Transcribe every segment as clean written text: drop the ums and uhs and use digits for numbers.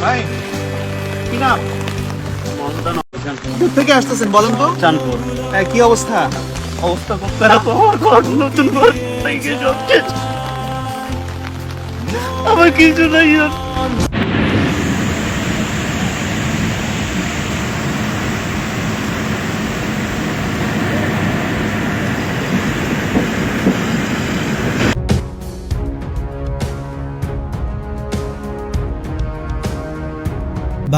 ভাই কি নাম? কোথা থেকে আসতেছেন বলেন তো? চাঁদপুর। কি অবস্থা? অবস্থা খুব খারাপ, আমার ঘর নতুন ঘর থেকে সব শেষ। আমার কিছু নাই আর।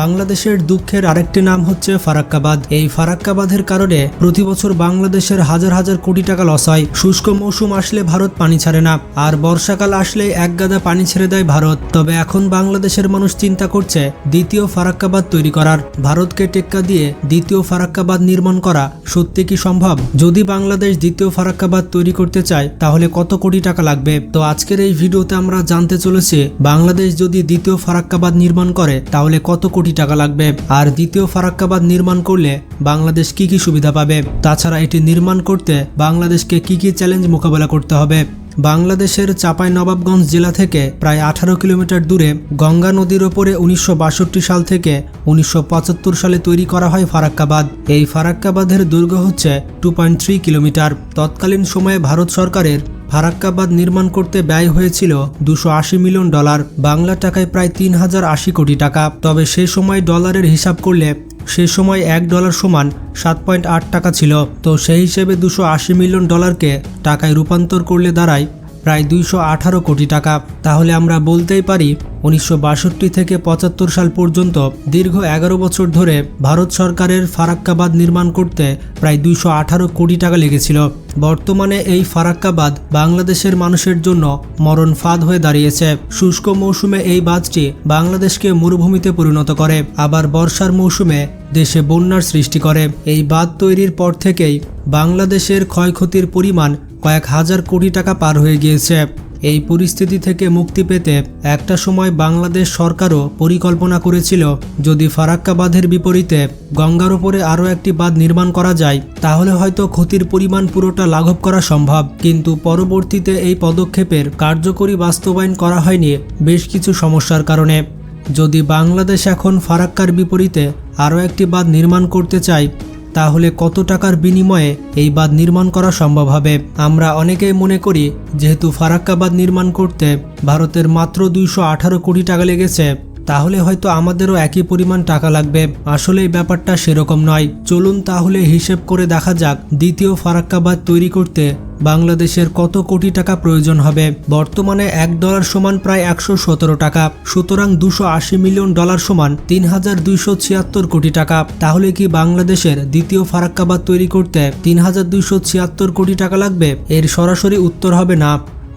বাংলাদেশের দুঃখের আরেকটি নাম হচ্ছে ফারাক্কাবাদ। এই ফারাক্কাবাদের কারণে প্রতি বছর বাংলাদেশের হাজার হাজার কোটি টাকা লস হয়। শুষ্ক মৌসুম আসলে ভারত পানি ছাড়ে না, আর বর্ষাকাল আসলে এক গাদা পানি ছেড়ে দেয় ভারত। তবে এখন বাংলাদেশের মানুষ চিন্তা করছে দ্বিতীয় ফারাক্কাবাদ তৈরি করার। ভারতকে টেক্কা দিয়ে দ্বিতীয় ফারাক্কাবাদ নির্মাণ করা সত্যি কি সম্ভব? যদি বাংলাদেশ দ্বিতীয় ফারাক্কাবাদ তৈরি করতে চায় তাহলে কত কোটি টাকা লাগবে? তো আজকের এই ভিডিওতে আমরা জানতে চলেছি বাংলাদেশ যদি দ্বিতীয় ফারাক্কাবাদ নির্মাণ করে তাহলে কত কোটি টাকা লাগবে, আর দ্বিতীয় ফারাক্কাবাদ নির্মাণ করলে বাংলাদেশ কি কি সুবিধা পাবে। তাছাড়া এটি নির্মাণ করতে বাংলাদেশকে কি কি চ্যালেঞ্জ মোকাবেলা করতে হবে। বাংলাদেশের চাঁপাইনবাবগঞ্জ জেলা থেকে প্রায় 18 কিলোমিটার দূরে গঙ্গা নদীর ওপরে 1962 সাল থেকে 1975 সালে তৈরি করা হয় ফারাক্কাবাদ। এই ফারাক্কাবাদের দৈর্ঘ্য হচ্ছে 2.3 কিলোমিটার। তৎকালীন সময়ে ভারত সরকারের ফারাক্কাবাদ নির্মাণ করতে ব্যয় হয়েছিল $280 মিলিয়ন, বাংলা টাকায় প্রায় 3080 কোটি টাকা। তবে সে সময় ডলারের হিসাব করলে সে সময় $1 সমান 7.8 টাকা ছিল। তো সেই হিসেবে $280 মিলিয়ন টাকায় রূপান্তর করলে দাঁড়ায় প্রায় 218 কোটি টাকা। তাহলে আমরা বলতেই পারি 1962 থেকে 75 সাল পর্যন্ত দীর্ঘ 11 বছর ধরে ভারত সরকারের ফারাক্কাবাদ নির্মাণ করতে প্রায় 218 কোটি টাকা লেগেছিল। বর্তমানে এই ফারাক্কাবাদ বাংলাদেশের মানুষের জন্য মরণ ফাঁদ হয়ে দাঁড়িয়েছে। শুষ্ক মৌসুমে এই বাঁধটি বাংলাদেশকে মরুভূমিতে পরিণত করে, আবার বর্ষার মৌসুমে দেশে বন্যার সৃষ্টি করে। এই বাঁধ তৈরির পর থেকেই বাংলাদেশের ক্ষয়ক্ষতির পরিমাণ কয়েক হাজার কোটি টাকা পার হয়ে গিয়েছে। এই পরিস্থিতি থেকে মুক্তি পেতে একটা সময় বাংলাদেশ সরকারও পরিকল্পনা করেছিল যদি ফারাক্কাবাদের বিপরীতে গঙ্গার উপরে আরও একটি বাঁধ নির্মাণ করা যায় তাহলে হয়তো ক্ষতির পরিমাণ পুরোটা লাঘব করা সম্ভব। কিন্তু পরবর্তীতে এই পদক্ষেপের কার্যকরী বাস্তবায়ন করা হয়নি বেশ কিছু সমস্যার কারণে। যদি বাংলাদেশ এখন ফারাক্কার বিপরীতে আরও একটি বাঁধ নির্মাণ করতে চায় তাহলে কত টাকার বিনিময়ে এই বাঁধ নির্মাণ করা সম্ভব হবে? আমরা অনেকেই মনে করি যেহেতু ফারাক্কাবাদ নির্মাণ করতে ভারতের মাত্র 218 কোটি টাকা লেগেছে তাহলে হয়তো আমাদেরও একই পরিমাণ টাকা লাগবে। আসলে এই ব্যাপারটা সেরকম নয়। চলুন তাহলে হিসেব করে দেখা যাক দ্বিতীয় ফারাক্কাবাদ তৈরি করতে বাংলাদেশের কত কোটি টাকা প্রয়োজন হবে। বর্তমানে $1 সমান প্রায় 117 টাকা, সুতরাং $280 মিলিয়ন সমান 3276 কোটি টাকা। তাহলে কি বাংলাদেশের দ্বিতীয় ফারাক্কাবাদ তৈরি করতে 3276 কোটি টাকা লাগবে? এর সরাসরি উত্তর হবে না,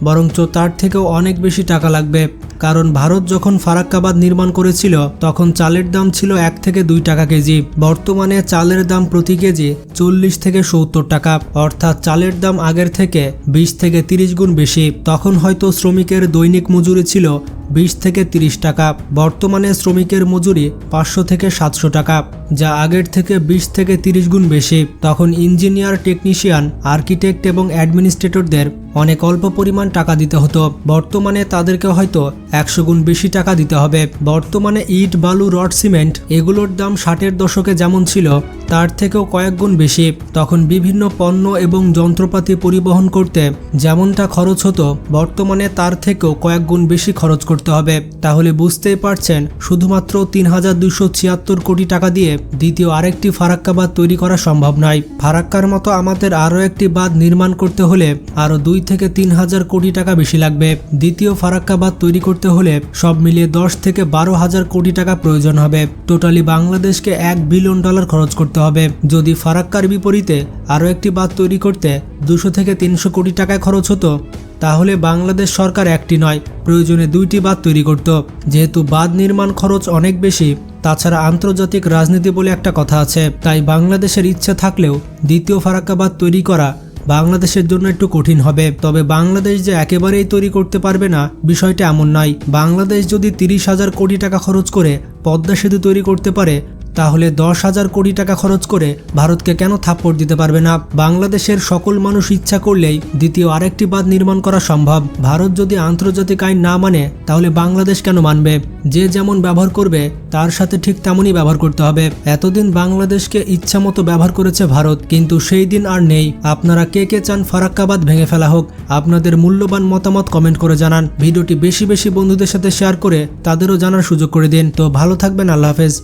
বরঞ্চ তার থেকেও অনেক বেশি টাকা লাগবে। কারণ ভারত যখন ফারাক্কাবাদ নির্মাণ করেছিল তখন চালের দাম ছিল 1 থেকে 2 টাকা কেজি। বর্তমানে চালের দাম প্রতি কেজি 40 থেকে 70 টাকা, অর্থাৎ চালের দাম আগের থেকে 20 থেকে 30 গুণ বেশি। তখন হয়তো শ্রমিকের দৈনিক মজুরি ছিল 20 থেকে 30 টাকা, বর্তমানে শ্রমিকের মজুরি 500 থেকে 700 টাকা, যা আগের থেকে 20 থেকে 30 গুণ বেশি। তখন ইঞ্জিনিয়ার, টেকনিশিয়ান, আর্কিটেক্ট এবং অ্যাডমিনিস্ট্রেটরদের অনেক অল্প পরিমাণ টাকা দিতে হতো, বর্তমানে তাদেরকে হয়তো 100 গুণ বেশি টাকা দিতে হবে। বর্তমানে ইট, বালু, রড, সিমেন্ট এগুলোর দাম 60-এর দশকে যেমন ছিল তার থেকেও কয়েক গুণ বেশি। তখন বিভিন্ন পণ্য এবং যন্ত্রপাতি পরিবহন করতে যেমনটা খরচ হতো বর্তমানে তার থেকেও কয়েক গুণ বেশি খরচ করতে হবে। তাহলে বুঝতেই পারছেন শুধুমাত্র 3276 কোটি টাকা দিয়ে দ্বিতীয় আরেকটি ফারাক্কাবাদ তৈরি করা সম্ভব নয়। ফারাক্কার মতো আমাদের আরও একটি বাঁধ নির্মাণ করতে হলে আরও 2 থেকে 3000 কোটি টাকা বেশি লাগবে। দ্বিতীয় ফারাক্কাবাদ তৈরি করতে হলে সব মিলিয়ে 10 থেকে 12,000 কোটি টাকা প্রয়োজন হবে। টোটালি বাংলাদেশকে $1 বিলিয়ন খরচ করতে হবে। যদি ফারাক্কার বিপরীতে আরও একটি বাঁধ তৈরি করতে 200 থেকে 300 কোটি টাকায় খরচ হতো তাহলে বাংলাদেশ সরকার একটি নয় প্রয়োজনে 2টি বাঁধ তৈরি করত। যেহেতু বাঁধ নির্মাণ খরচ অনেক বেশি, তাছাড়া আন্তর্জাতিক রাজনীতি বলে একটা কথা আছে, তাই বাংলাদেশের ইচ্ছে থাকলেও দ্বিতীয় ফারাক্কাবাদ তৈরি করা বাংলাদেশের জন্য একটু কঠিন হবে। তবে বাংলাদেশ যে একেবারেই তৈরি করতে পারবে না বিষয়টা এমন নয়। বাংলাদেশ যদি 30,000 কোটি টাকা খরচ করে পদ্মা সেতু তৈরি করতে পারে তাহলে 10,000 কোটি টাকা খরচ করে ভারতকে কেন থাপ্পড় দিতে পারবে না? বাংলাদেশের সকল মানুষ ইচ্ছা করলেই দ্বিতীয় আরেকটি বাঁধ নির্মাণ করা সম্ভব। ভারত যদি আন্তর্জাতিক আইন না মানে তাহলে বাংলাদেশ কেন মানবে? যে যেমন ব্যবহার করবে তার সাথে ঠিক তেমনই ব্যবহার করতে হবে। এতদিন বাংলাদেশকে ইচ্ছা মতো ব্যবহার করেছে ভারত, কিন্তু সেই দিন আর নেই। আপনারা কে কে চান ফারাক্কা বাঁধ ভেঙে ফেলা হোক? আপনাদের মূল্যবান মতামত কমেন্ট করে জানান। ভিডিওটি বেশি বেশি বন্ধুদের সাথে শেয়ার করে তাদেরও জানার সুযোগ করে দিন। তো ভালো থাকবেন, আল্লাহ হাফেজ।